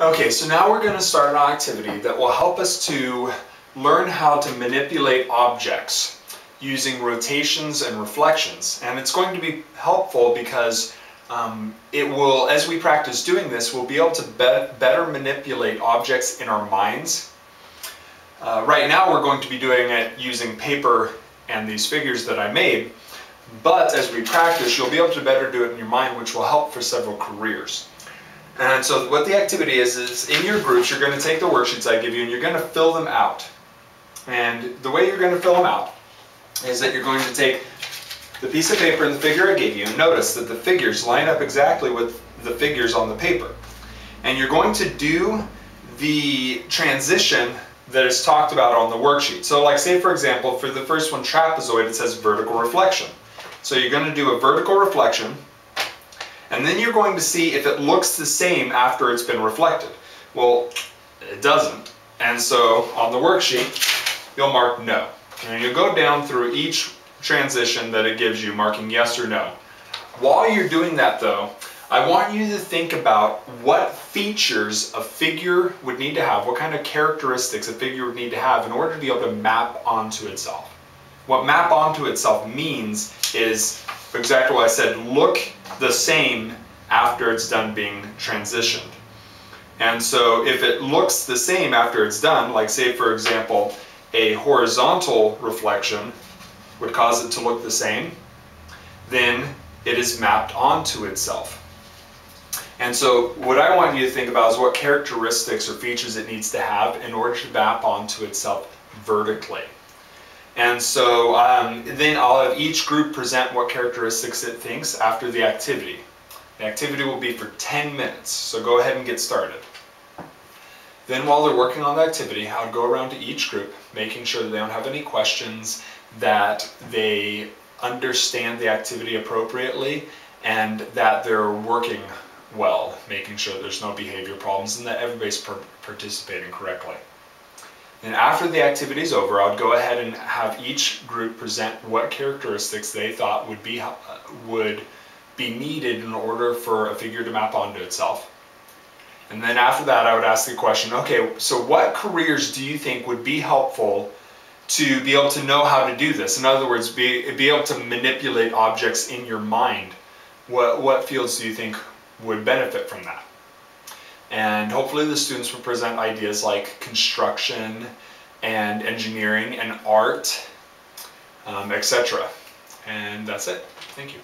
Okay, so now we're going to start an activity that will help us to learn how to manipulate objects using rotations and reflections. And it's going to be helpful because it will, as we practice doing this, we'll be able to better manipulate objects in our minds. Right now we're going to be doing it using paper and these figures that I made, but as we practice you'll be able to better do it in your mind, which will help for several careers. And so what the activity is in your groups you're going to take the worksheets I give you and you're going to fill them out. And the way you're going to fill them out is that you're going to take the piece of paper and the figure I gave you, and notice that the figures line up exactly with the figures on the paper. And you're going to do the transition that is talked about on the worksheet. So like say for example, for the first one, trapezoid, it says vertical reflection. So you're going to do a vertical reflection, and then you're going to see if it looks the same after it's been reflected. Well, it doesn't. And so on the worksheet, you'll mark no. And you'll go down through each transition that it gives you, marking yes or no. While you're doing that though, I want you to think about what features a figure would need to have, what kind of characteristics a figure would need to have in order to be able to map onto itself. What map onto itself means is exactly what I said, look the same after it's done being transitioned. And so if it looks the same after it's done, like say for example, a horizontal reflection would cause it to look the same, then it is mapped onto itself. And so what I want you to think about is what characteristics or features it needs to have in order to map onto itself vertically. And so then I'll have each group present what characteristics it thinks after the activity. The activity will be for 10 minutes, so go ahead and get started. Then while they're working on the activity, I'll go around to each group, making sure that they don't have any questions, that they understand the activity appropriately, and that they're working well, making sure there's no behavior problems and that everybody's participating correctly. And after the activity is over, I'll go ahead and have each group present what characteristics they thought would be needed in order for a figure to map onto itself. And then after that, I would ask the question, okay, so what careers do you think would be helpful to be able to know how to do this? In other words, be able to manipulate objects in your mind. What fields do you think would benefit from that? And hopefully the students will present ideas like construction and engineering and art, etc. And that's it. Thank you.